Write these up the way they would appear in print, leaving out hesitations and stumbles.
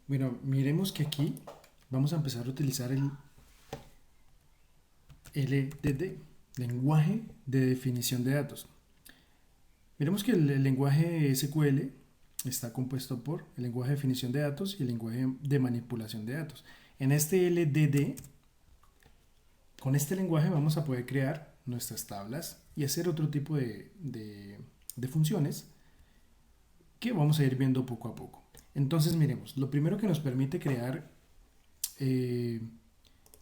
Bueno, miremos que aquí vamos a empezar a utilizar el LDD, lenguaje de definición de datos. Miremos que el lenguaje SQL está compuesto por el lenguaje de definición de datos y el lenguaje de manipulación de datos. En este LDD, con este lenguaje vamos a poder crear nuestras tablas y hacer otro tipo de funciones que vamos a ir viendo poco a poco. Entonces miremos, lo primero que nos permite crear eh,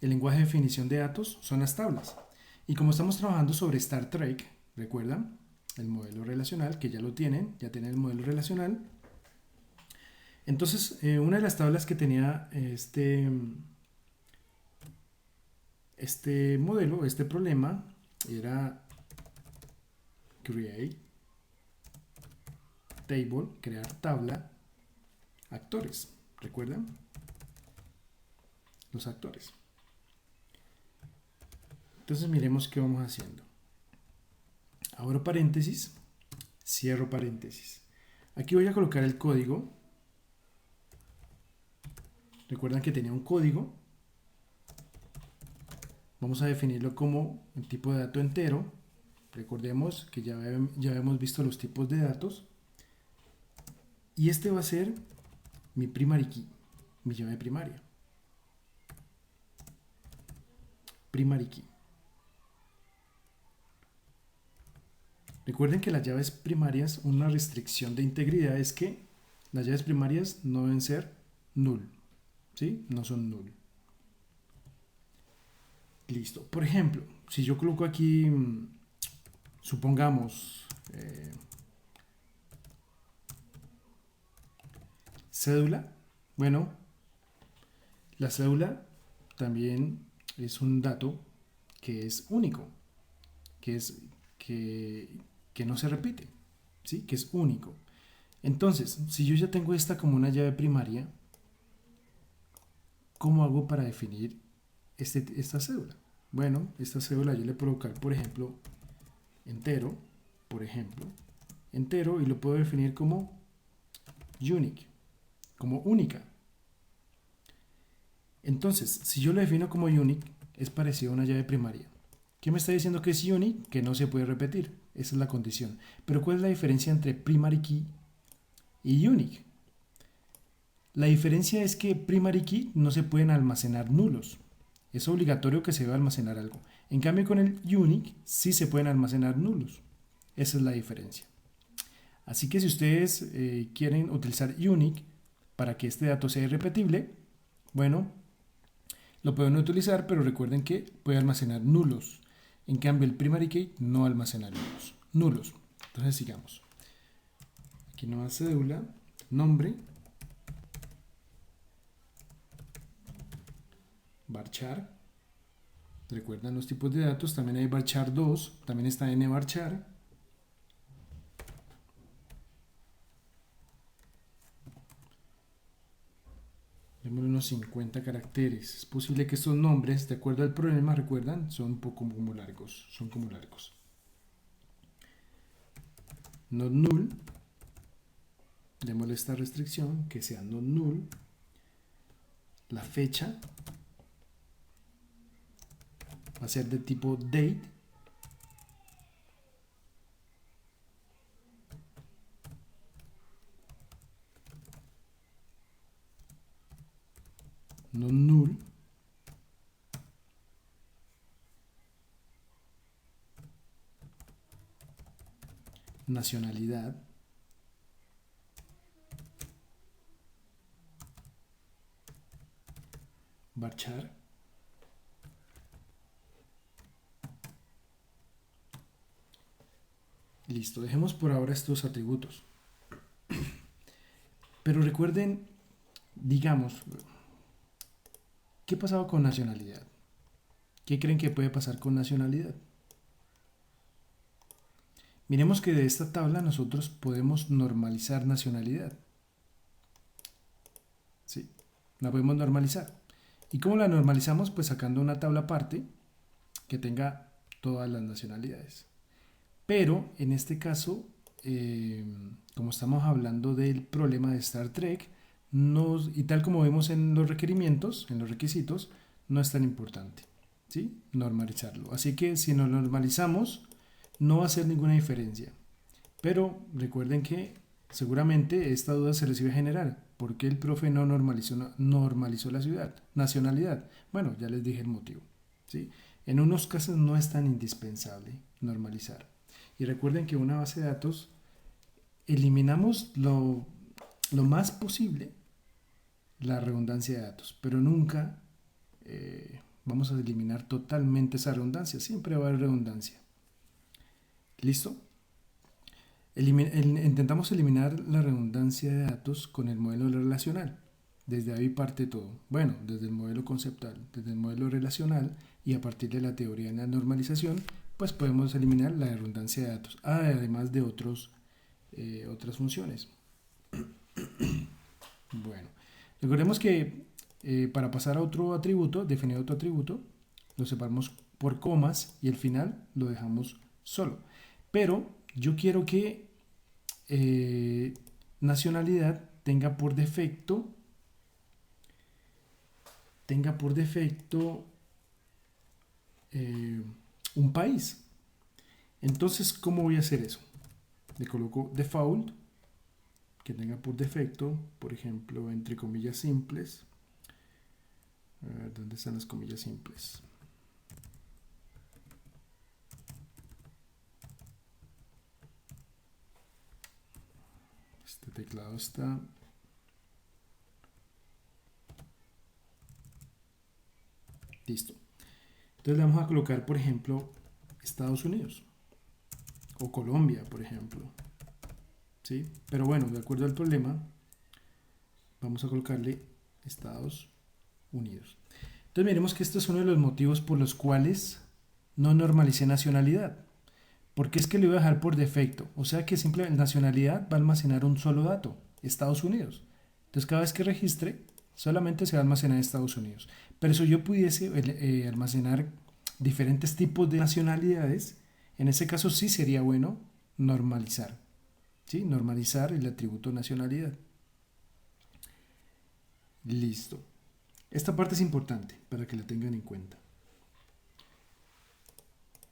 el lenguaje de definición de datos son las tablas. Y como estamos trabajando sobre Star Trek, ¿recuerdan? El modelo relacional, que ya tienen el modelo relacional. Entonces, una de las tablas que tenía este modelo, este problema, era create table, crear tabla, actores. ¿Recuerdan? Los actores. Entonces miremos qué vamos haciendo. Abro paréntesis, cierro paréntesis. Aquí voy a colocar el código. Recuerdan que tenía un código. Vamos a definirlo como un tipo de dato entero. Recordemos que ya hemos visto los tipos de datos. Y este va a ser mi primary key, mi llave primaria. Primary key. Recuerden que las llaves primarias, una restricción de integridad es que las llaves primarias no deben ser null. ¿Sí? No son null. Listo. Por ejemplo, si yo coloco aquí, supongamos, cédula, bueno, la cédula también es un dato que es único, que es que, que no se repite, ¿sí? Que es único. Entonces, si yo ya tengo esta como una llave primaria, ¿cómo hago para definir esta cédula? Bueno, esta cédula yo le puedo colocar, por ejemplo, entero, por ejemplo, entero y lo puedo definir como unique, como única. Entonces, si yo lo defino como unique, es parecido a una llave primaria. ¿Qué me está diciendo que es unique? Que no se puede repetir. Esa es la condición. Pero ¿cuál es la diferencia entre primary key y unique? La diferencia es que primary key no se pueden almacenar nulos. Es obligatorio que se deba almacenar algo. En cambio con el unique sí se pueden almacenar nulos. Esa es la diferencia. Así que si ustedes quieren utilizar unique para que este dato sea irrepetible, bueno, lo pueden utilizar, pero recuerden que puede almacenar nulos. En cambio el primary key no almacena nulos. Nulos. Entonces sigamos. Aquí nueva cédula, nombre, varchar. Recuerdan los tipos de datos, también hay varchar 2, también está nvarchar. Démosle unos 50 caracteres. Es posible que estos nombres, de acuerdo al problema, recuerdan, son un poco como largos. Son como largos. Not null. Démosle esta restricción, que sea not null. La fecha va a ser de tipo date. Not null. Nacionalidad. Varchar. Listo, dejemos por ahora estos atributos. Pero recuerden, digamos, ¿qué pasaba con nacionalidad? ¿Qué creen que puede pasar con nacionalidad? Miremos que de esta tabla nosotros podemos normalizar nacionalidad. ¿Sí? La podemos normalizar. ¿Y cómo la normalizamos? Pues sacando una tabla aparte que tenga todas las nacionalidades. Pero en este caso, como estamos hablando del problema de Star Trek, y tal como vemos en los requerimientos, en los requisitos, no es tan importante, ¿sí? Normalizarlo. Así que si nos normalizamos, no va a hacer ninguna diferencia. Pero recuerden que seguramente esta duda se les iba a generar. ¿Por qué el profe no normalizó la nacionalidad? Bueno, ya les dije el motivo, ¿sí? En unos casos no es tan indispensable normalizar. Y recuerden que una base de datos eliminamos lo más posible la redundancia de datos, pero nunca vamos a eliminar totalmente esa redundancia, siempre va a haber redundancia. ¿Listo? Intentamos eliminar la redundancia de datos con el modelo relacional. Desde ahí parte todo. Bueno, desde el modelo conceptual, desde el modelo relacional y a partir de la teoría de la normalización, pues podemos eliminar la redundancia de datos, además de otras funciones. Bueno, recordemos que para pasar a otro atributo, definir otro atributo, lo separamos por comas y el final lo dejamos solo. Pero yo quiero que nacionalidad tenga por defecto un país. Entonces, ¿cómo voy a hacer eso? Le coloco default, que tenga por defecto, por ejemplo, entre comillas simples. A ver, ¿dónde están las comillas simples? Este teclado está... Listo. Entonces le vamos a colocar, por ejemplo, Estados Unidos o Colombia, por ejemplo. ¿Sí? Pero bueno, de acuerdo al problema, vamos a colocarle Estados Unidos. Entonces miremos que este es uno de los motivos por los cuales no normalicé nacionalidad. Porque es que lo iba a dejar por defecto. O sea que simplemente nacionalidad va a almacenar un solo dato, Estados Unidos. Entonces cada vez que registre, solamente se va a almacenar Estados Unidos. Pero si yo pudiese almacenar diferentes tipos de nacionalidades, en ese caso sí sería bueno normalizar. ¿Sí? Normalizar el atributo nacionalidad. Listo. Esta parte es importante para que la tengan en cuenta.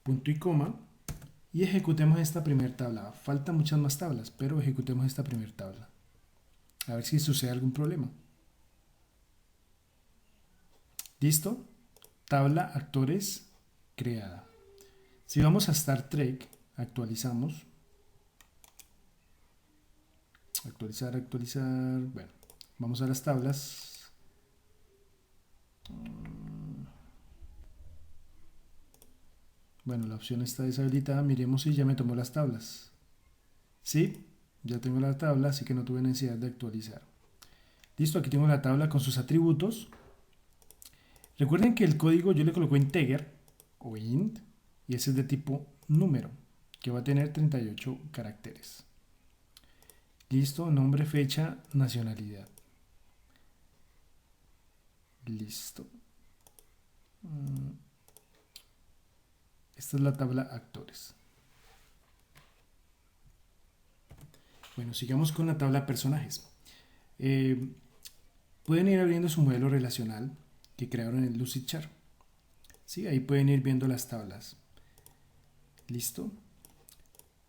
Punto y coma. Y ejecutemos esta primera tabla. Faltan muchas más tablas, pero ejecutemos esta primera tabla. A ver si sucede algún problema. ¿Listo? Tabla actores creada. Si vamos a Star Trek, actualizamos. Actualizar. Bueno, vamos a las tablas. Bueno, la opción está deshabilitada. Miremos si ya me tomó las tablas. ¿Sí? Ya tengo la tabla, así que no tuve necesidad de actualizar. Listo, aquí tengo la tabla con sus atributos. Recuerden que el código yo le coloco integer o int y ese es de tipo número, que va a tener 38 caracteres. Listo, nombre, fecha, nacionalidad. Listo. Esta es la tabla actores. Bueno, sigamos con la tabla personajes. Pueden ir abriendo su modelo relacional que crearon en Lucidchart. ¿Sí? Ahí pueden ir viendo las tablas. ¿Listo?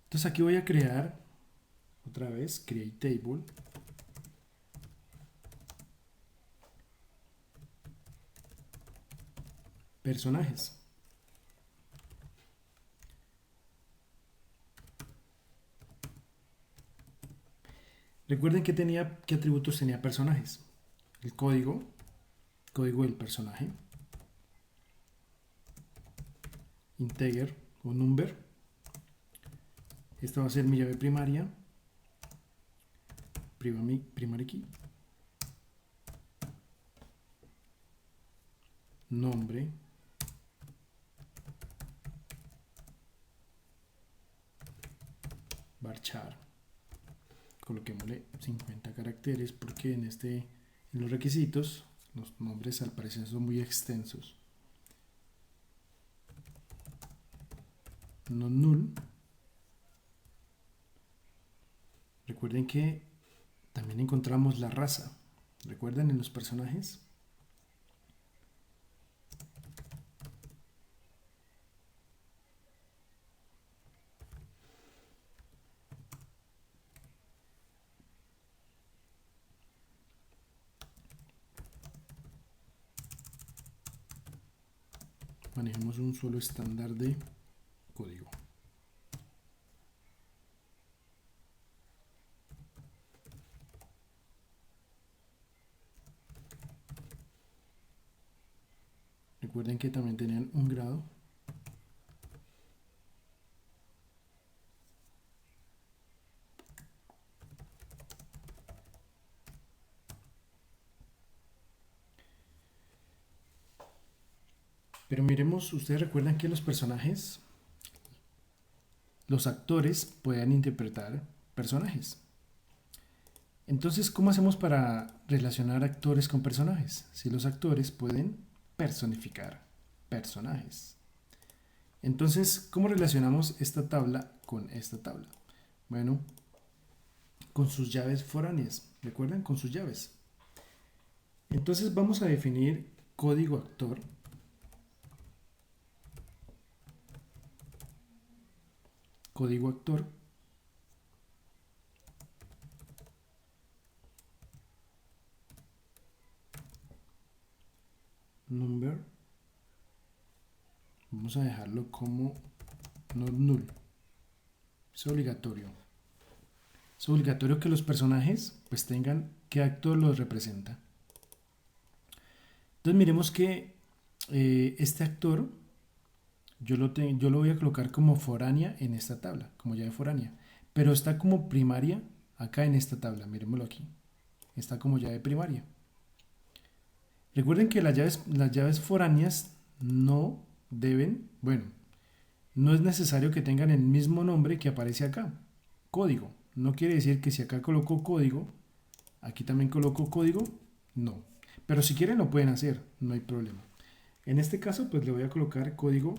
Entonces aquí voy a crear otra vez, create table. Personajes. Recuerden que qué atributos tenía personajes. El código del personaje, integer o number. Esta va a ser mi llave primaria, primary key, nombre, varchar. Coloquémosle 50 caracteres porque en los requisitos los nombres al parecer son muy extensos. No null. Recuerden que también encontramos la raza. ¿Recuerdan en los personajes? Manejamos un solo estándar de código. Recuerden que también tenían un grado. Pero miremos, ustedes recuerdan que los personajes, los actores pueden interpretar personajes. Entonces, ¿cómo hacemos para relacionar actores con personajes? Si los actores pueden personificar personajes. Entonces, ¿cómo relacionamos esta tabla con esta tabla? Bueno, con sus llaves foráneas. ¿Recuerdan? Con sus llaves. Entonces vamos a definir código actor. Código actor. Number. Vamos a dejarlo como not null. Es obligatorio. Es obligatorio que los personajes pues tengan qué actor los representa. Entonces miremos que este actor yo lo voy a colocar como foránea en esta tabla, como llave foránea. Pero está como primaria acá en esta tabla, miremoslo aquí. Está como llave primaria. Recuerden que las llaves foráneas no deben, bueno, no es necesario que tengan el mismo nombre que aparece acá. Código. No quiere decir que si acá coloco código, aquí también coloco código, no. Pero si quieren lo pueden hacer, no hay problema. En este caso, pues le voy a colocar código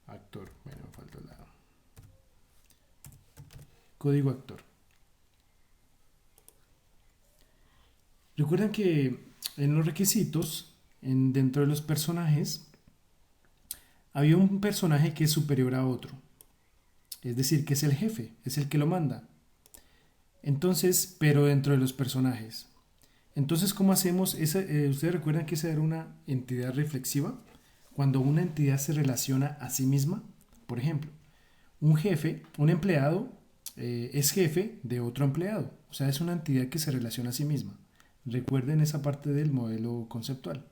actor. Bueno, falta la código actor. Recuerden que en los requisitos, dentro de los personajes, había un personaje que es superior a otro. Es decir, que es el jefe, es el que lo manda. Entonces, pero dentro de los personajes. Entonces, ¿cómo hacemos? ¿Ustedes recuerdan que esa era una entidad reflexiva? Cuando una entidad se relaciona a sí misma. Por ejemplo, un jefe, un empleado, es jefe de otro empleado. O sea, es una entidad que se relaciona a sí misma. Recuerden esa parte del modelo conceptual.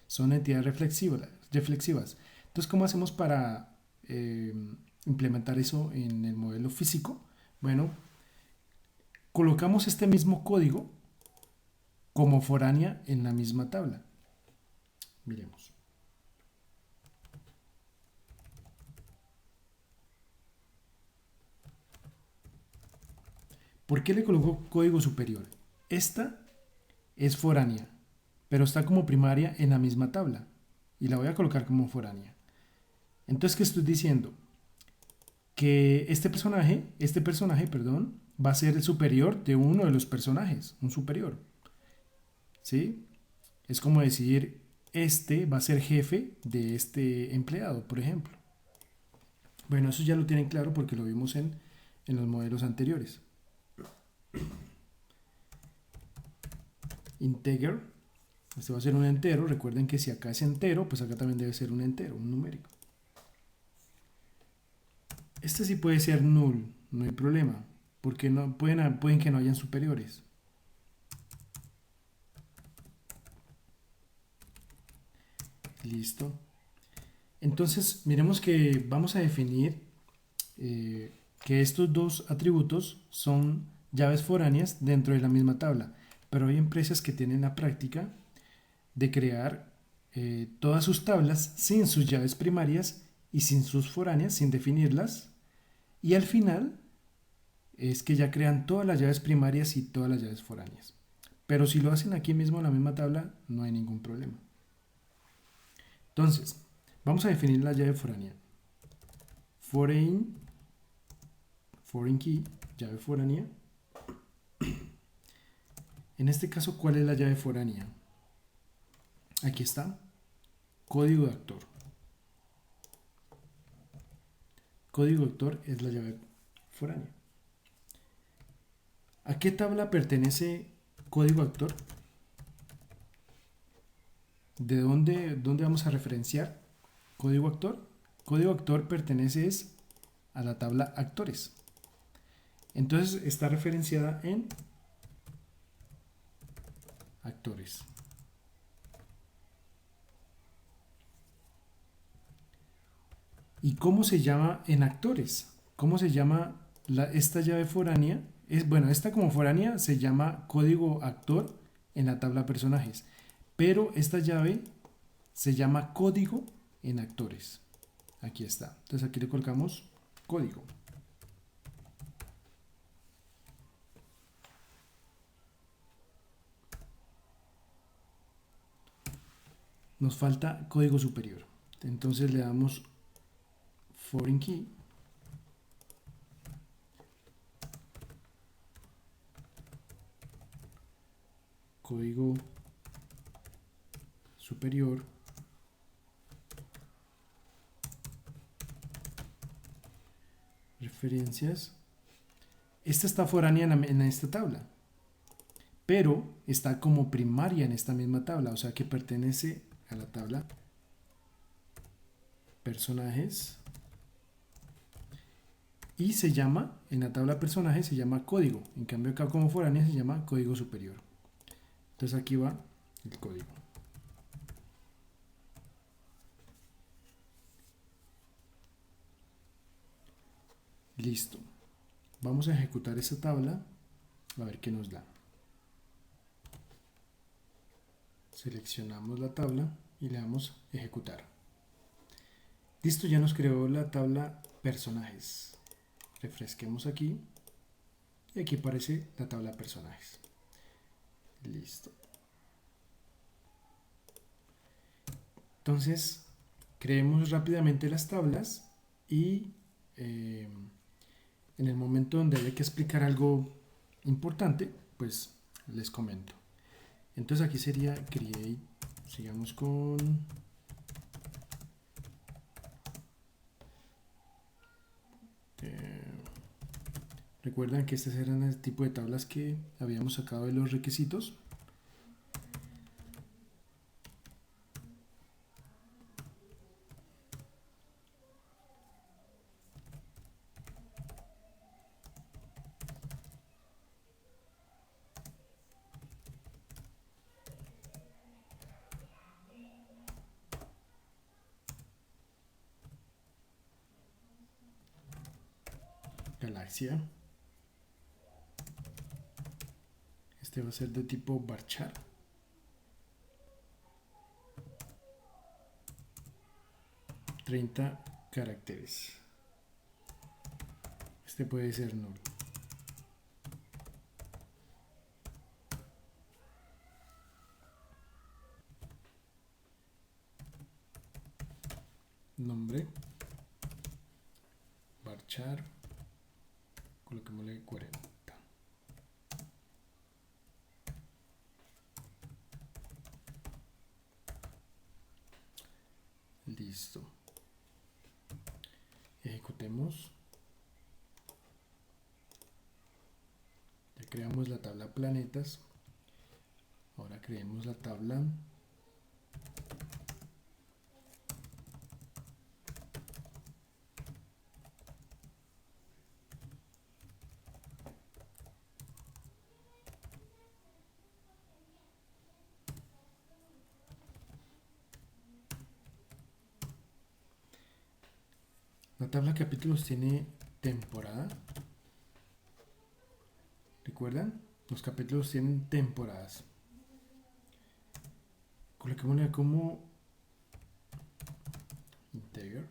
Son entidades reflexivas. Entonces, ¿cómo hacemos para implementar eso en el modelo físico? Bueno, colocamos este mismo código como foránea en la misma tabla. Miremos. ¿Por qué le coloco código superior? Esta es foránea, pero está como primaria en la misma tabla. Y la voy a colocar como foránea. Entonces, ¿qué estoy diciendo? Que este personaje, perdón, va a ser el superior de uno de los personajes, un superior. ¿Sí? Es como decir, este va a ser jefe de este empleado, por ejemplo. Bueno, eso ya lo tienen claro porque lo vimos en los modelos anteriores. Integer, este va a ser un entero. Recuerden que si acá es entero, pues acá también debe ser un entero, un numérico. Este sí puede ser null, no hay problema, porque no, pueden que no hayan superiores. Listo. Entonces, miremos que vamos a definir que estos dos atributos son llaves foráneas dentro de la misma tabla, pero hay empresas que tienen la práctica de crear todas sus tablas sin sus llaves primarias y sin sus foráneas, sin definirlas, y al final es que ya crean todas las llaves primarias y todas las llaves foráneas. Pero si lo hacen aquí mismo en la misma tabla, no hay ningún problema. Entonces, vamos a definir la llave foránea. foreign key, llave foránea. En este caso, ¿cuál es la llave foránea? Aquí está, código de actor. Código de actor es la llave foránea. ¿A qué tabla pertenece código de actor? ¿De dónde vamos a referenciar código actor? Código actor pertenece a la tabla actores. Entonces está referenciada en actores. ¿Y cómo se llama en actores? ¿Cómo se llama esta llave foránea? Bueno, esta como foránea se llama código actor en la tabla personajes, pero esta llave se llama código en actores. Aquí está. Entonces aquí le colocamos código. Nos falta código superior. Entonces le damos foreign key. Código superior. Referencias. Esta está foránea en esta tabla, pero está como primaria en esta misma tabla, o sea que pertenece a la tabla personajes y se llama, en la tabla personajes se llama código, en cambio acá como foránea se llama código superior. Entonces aquí va el código. Listo. Vamos a ejecutar esta tabla a ver qué nos da. Seleccionamos la tabla y le damos ejecutar. Listo, ya nos creó la tabla personajes. Refresquemos aquí y aquí aparece la tabla personajes. Listo. Entonces, creemos rápidamente las tablas y en el momento donde haya que explicar algo importante, pues les comento. Entonces aquí sería create, sigamos con recuerdan que estas eran el tipo de tablas que habíamos sacado de los requisitos. Galaxia. Este va a ser de tipo varchar. ...30 caracteres. Este puede ser null. Nombre. Varchar. Coloquémosle 40. Listo. Ejecutemos. Ya creamos la tabla planetas. Ahora creemos la tabla tabla de capítulos tiene temporada. ¿Recuerdan? Los capítulos tienen temporadas. Coloquémosle como integer.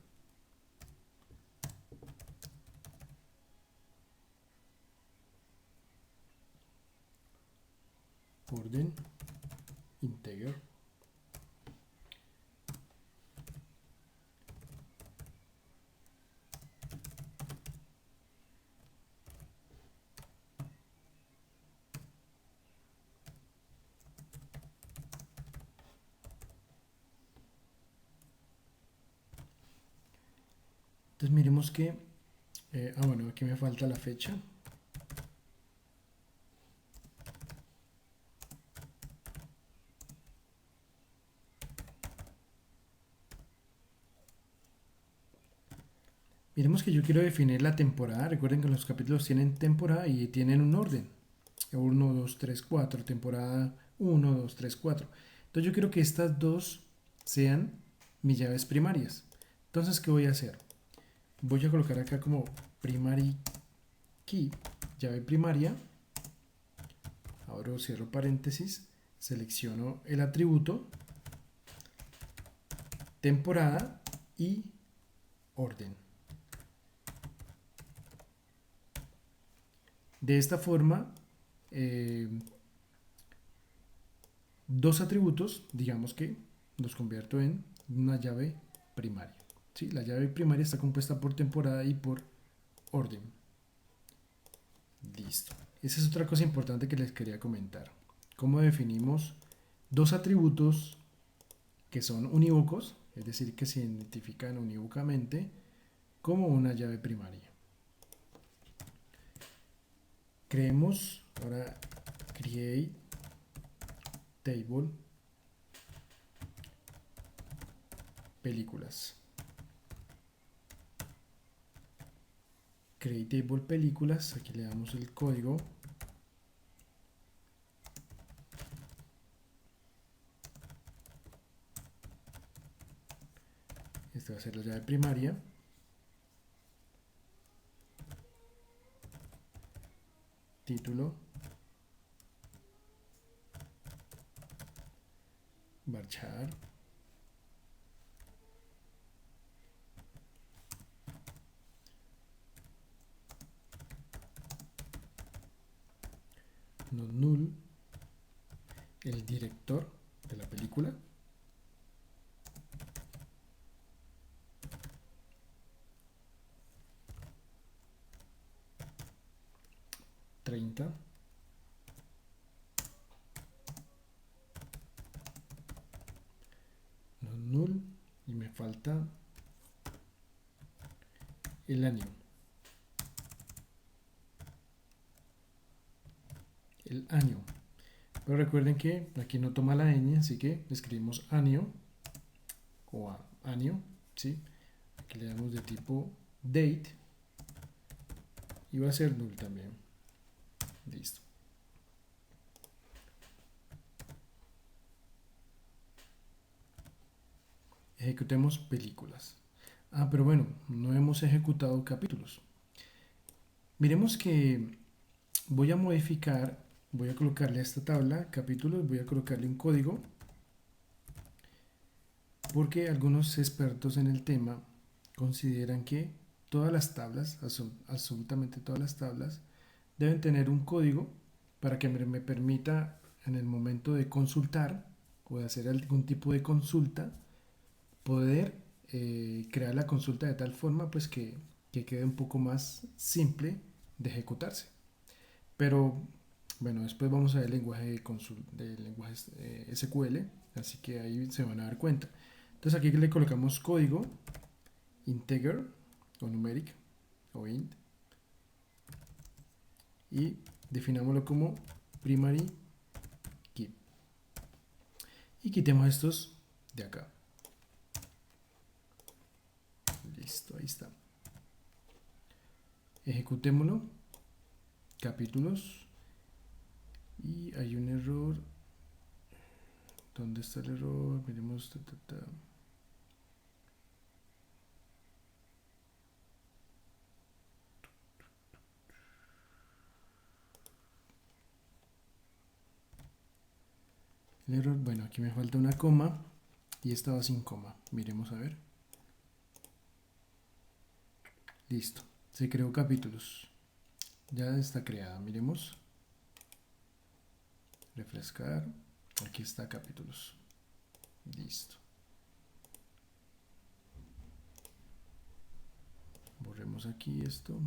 Orden integer. Entonces miremos que, bueno, aquí me falta la fecha. Miremos que yo quiero definir la temporada. Recuerden que los capítulos tienen temporada y tienen un orden. 1, 2, 3, 4. Temporada 1, 2, 3, 4. Entonces yo quiero que estas dos sean mis llaves primarias. Entonces, ¿qué voy a hacer? Voy a colocar acá como primary key, llave primaria. Abro, cierro paréntesis. Selecciono el atributo, temporada y orden. De esta forma, dos atributos, digamos que los convierto en una llave primaria. ¿Sí? La llave primaria está compuesta por temporada y por orden. Listo. Esa es otra cosa importante que les quería comentar. ¿Cómo definimos dos atributos que son unívocos, es decir, que se identifican unívocamente como una llave primaria? Creemos ahora create table películas. Create table películas, aquí le damos el código. Esta va a ser la llave primaria. Título. Varchar. No null. El director de la película. No null. Y me falta el año. El año. Pero recuerden que aquí no toma la ñ, así que escribimos año o año, ¿sí? Aquí le damos de tipo date y va a ser null también. Listo. Ejecutemos películas. Pero bueno, no hemos ejecutado capítulos. Miremos que voy a modificar, voy a colocarle a esta tabla capítulos, voy a colocarle un código, porque algunos expertos en el tema consideran que todas las tablas, absolutamente todas las tablas, deben tener un código para que me permita en el momento de consultar o de hacer algún tipo de consulta poder crear la consulta de tal forma pues que quede un poco más simple de ejecutarse. Pero bueno, después vamos a ver el lenguaje de lenguajes SQL, así que ahí se van a dar cuenta. Entonces aquí le colocamos código integer o numeric o int y definámoslo como primary key y quitemos estos de acá. Listo, ahí está. Ejecutémoslo. Capítulos. Y hay un error. ¿Dónde está el error? Miremos. El error, bueno, aquí me falta una coma y estaba sin coma. Miremos a ver. Listo. Se creó capítulos. Ya está creada. Miremos. Refrescar. Aquí está capítulos. Listo. Borremos aquí esto.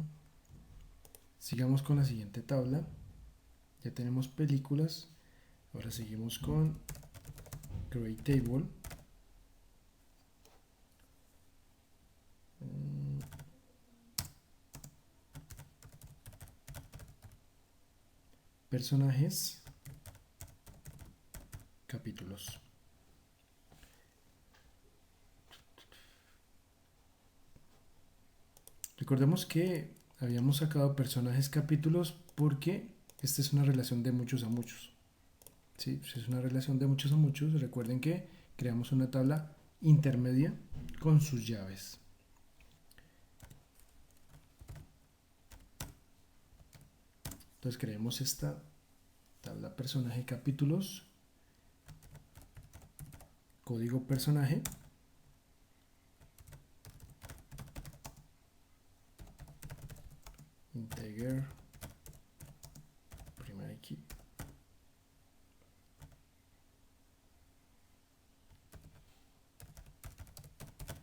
Sigamos con la siguiente tabla. Ya tenemos películas. Ahora seguimos con create table. personajes, capítulos. Recordemos que habíamos sacado personajes, capítulos porque esta es una relación de muchos a muchos. ¿Sí? Es una relación de muchos a muchos. Recuerden que creamos una tabla intermedia con sus llaves. Entonces creemos esta tabla personaje, capítulos, código personaje, integer primary key.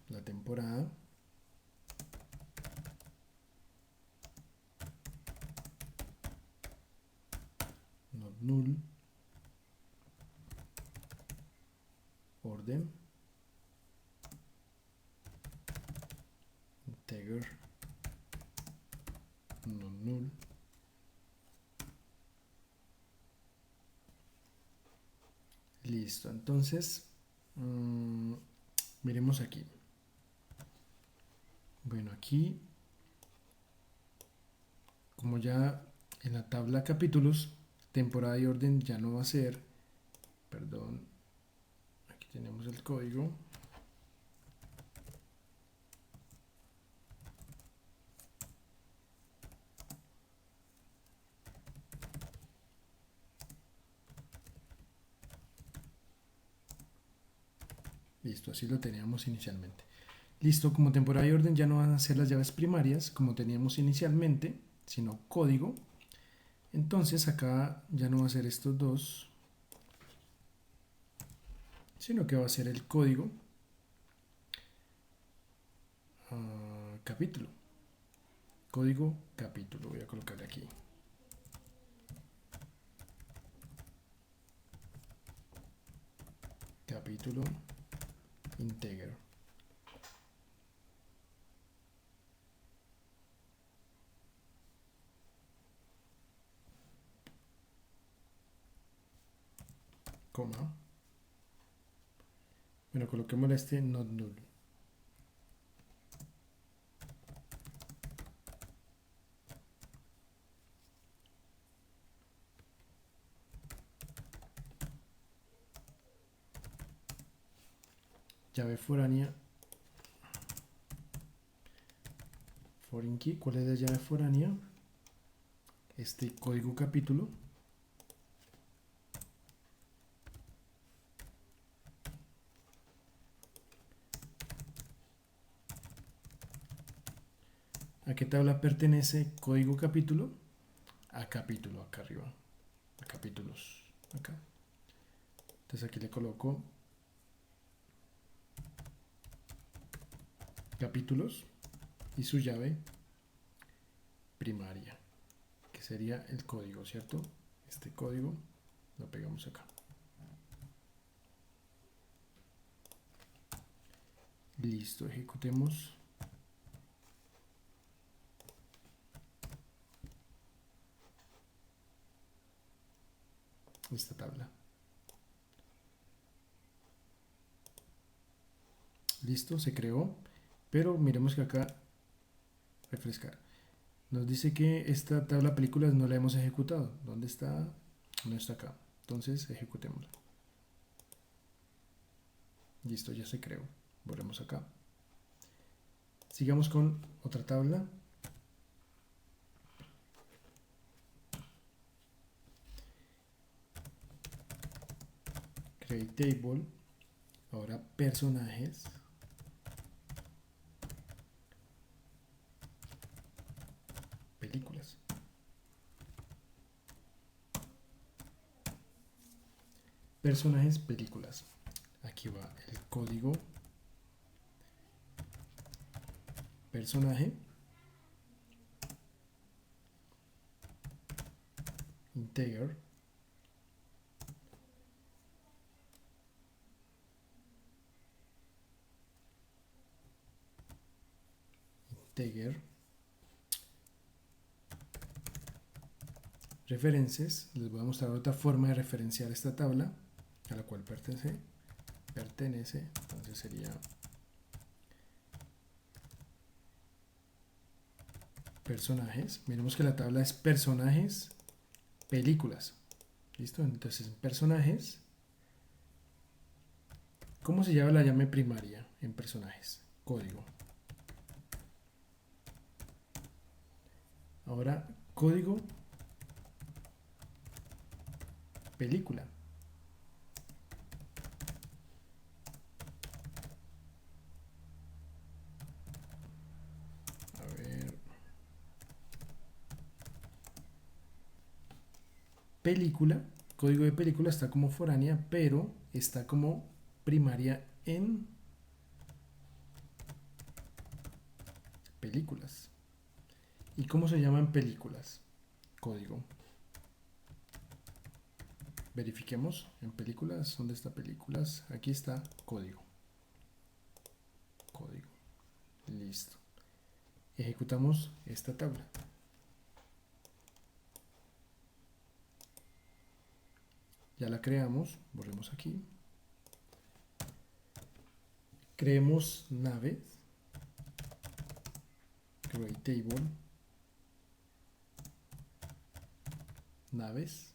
La temporada, not null, orden, integer, not null, listo. Entonces miremos aquí. Bueno, aquí, como ya en la tabla capítulos, temporada y orden ya no va a ser, perdón, aquí tenemos el código. Listo, así lo teníamos inicialmente. Listo, como temporada y orden ya no van a ser las llaves primarias como teníamos inicialmente, sino código. Entonces acá ya no va a ser estos dos, sino que va a ser el código capítulo. Código capítulo, voy a colocarle aquí. Capítulo integer. Coma. Bueno, coloquémosle este not null. Llave foránea. Foreign key. ¿Cuál es la llave foránea? Este código capítulo. ¿A qué tabla pertenece código capítulo? A capítulo, acá arriba. A capítulos, acá. Entonces aquí le coloco capítulos y su llave primaria, que sería el código, ¿cierto? Este código lo pegamos acá. Listo, ejecutemos. Esta tabla. Listo, se creó, pero miremos que acá, refrescar, nos dice que esta tabla películas no la hemos ejecutado. ¿Dónde está? No está acá. Entonces ejecutémosla. Listo, ya se creó. Volvemos acá. Sigamos con otra tabla. Create table. Ahora personajes. Películas. Personajes, películas. Aquí va el código. Personaje. Integer. Integer. referencias, les voy a mostrar otra forma de referenciar esta tabla a la cual pertenece, entonces sería personajes. Miremos que la tabla es personajes, películas. ¿Listo? Entonces en personajes, ¿cómo se llama la llave primaria en personajes? Código. Ahora, código película. A ver. Película, código de película está como foránea, pero está como primaria en películas. ¿Y cómo se llaman películas? Código. Verifiquemos en películas. ¿Dónde está películas? Aquí está código. Código. Listo. Ejecutamos esta tabla. Ya la creamos. Borremos aquí. Creemos nave. Create table. Naves.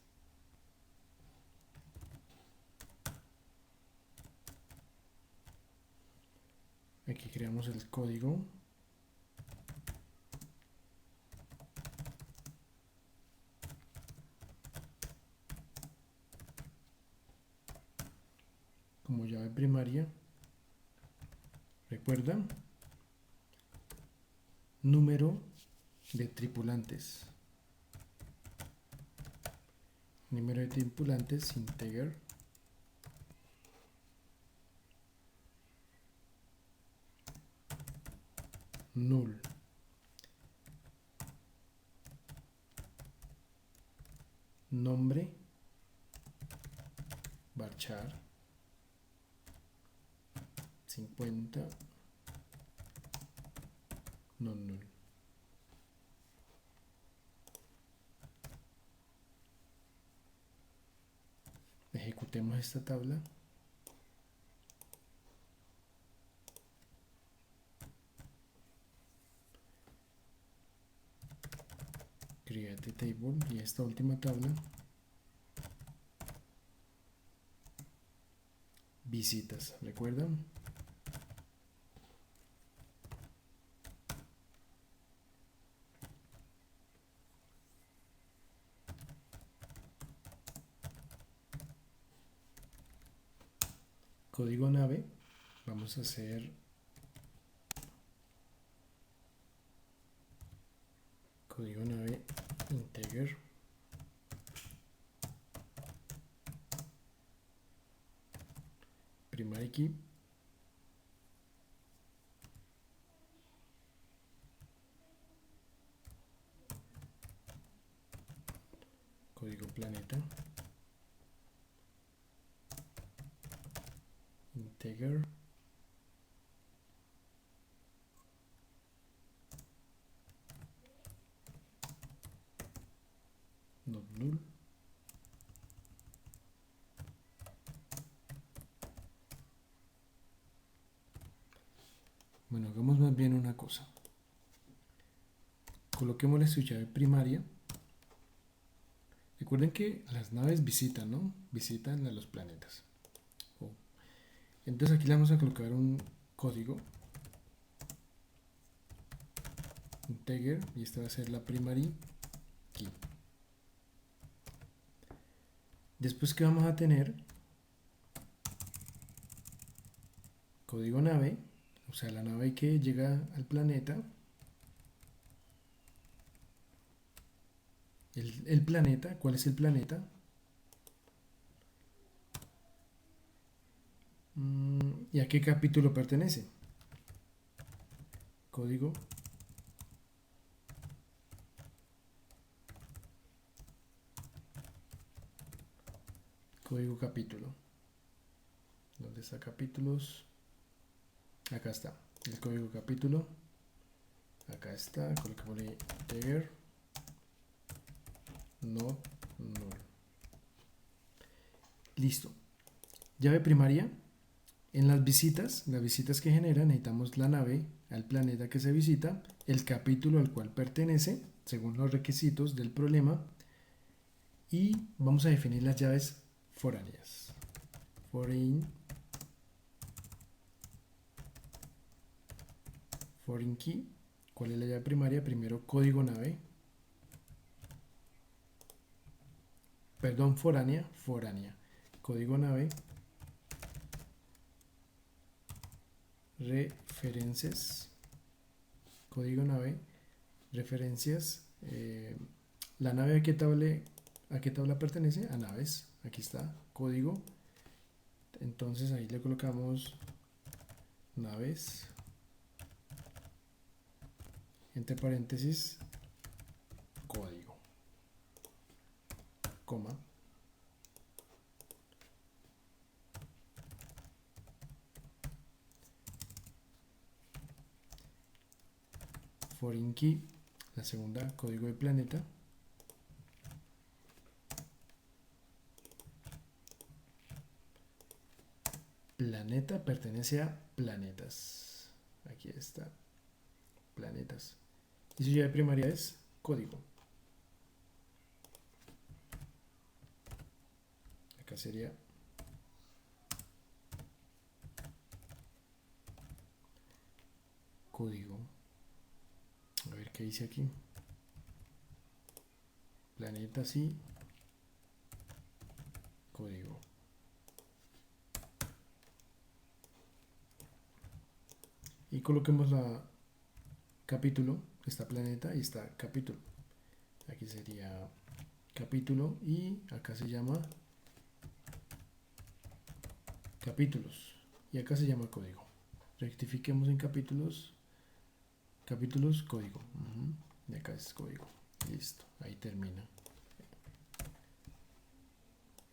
Aquí creamos el código. Como llave primaria. Recuerda. Número de tripulantes. Número de tripulantes integer. Null. Nombre. Varchar. 50. No null. Ejecutemos esta tabla. Create table y esta última tabla. Visitas, ¿recuerdan? Código nave. Vamos a hacer código nave integer primary key código planeta integer not null. Bueno, hagamos más bien una cosa. Coloquémosle su llave primaria. Recuerden que las naves visitan, ¿no? Visitan a los planetas. Entonces aquí le vamos a colocar un código integer y esta va a ser la primary key. Después que vamos a tener código nave, o sea la nave que llega al planeta, el planeta, ¿cuál es el planeta? ¿Y a qué capítulo pertenece? Código capítulo. ¿Dónde está capítulos? Acá está el código capítulo. Acá está, coloquémosle integer not null. Listo. Llave primaria. En las visitas que genera, necesitamos la nave al planeta que se visita, el capítulo al cual pertenece, según los requisitos del problema, y vamos a definir las llaves foráneas. Foreign key. ¿Cuál es la llave primaria? Primero código nave. Perdón, foránea. Código nave. Referencias. Código nave. Referencias. La nave a qué tabla pertenece? A naves. Aquí está, código. Entonces ahí le colocamos naves. Entre paréntesis, código. Coma. Foreign key, la segunda, código de planeta. Planeta pertenece a planetas. Aquí está, planetas. Y su llave primaria es código. Acá sería código. A ver qué dice aquí. Planeta sí. Código. Y coloquemos la capítulo. Está planeta y está capítulo. Aquí sería capítulo y acá se llama capítulos. Y acá se llama código. Rectifiquemos en capítulos. Capítulos, código. Y acá es código. Listo. Ahí termina.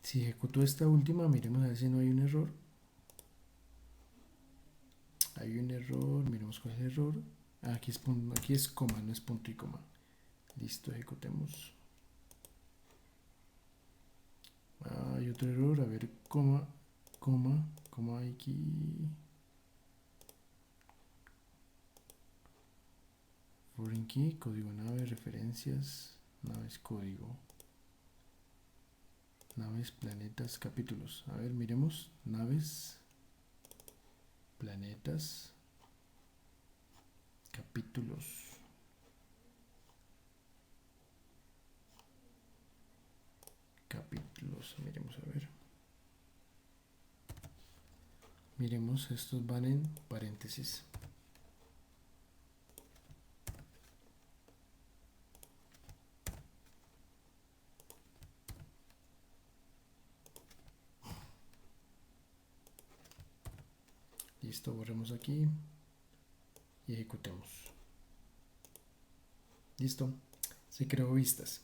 Si ejecuto esta última, miremos a ver si no hay un error. Hay un error. Miremos cuál es el error. Aquí es coma, no es punto y coma. Listo, ejecutemos. Hay otro error, a ver, coma aquí. Foreign key, código nave, referencias, naves, código. Naves, planetas, capítulos. A ver, miremos. Naves, planetas, capítulos. Capítulos, miremos a ver. Miremos, estos van en paréntesis. Listo, borremos aquí y ejecutemos. Listo, se creó vistas.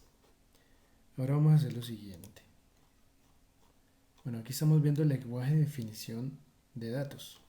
Ahora vamos a hacer lo siguiente. Bueno, aquí estamos viendo el lenguaje de definición de datos.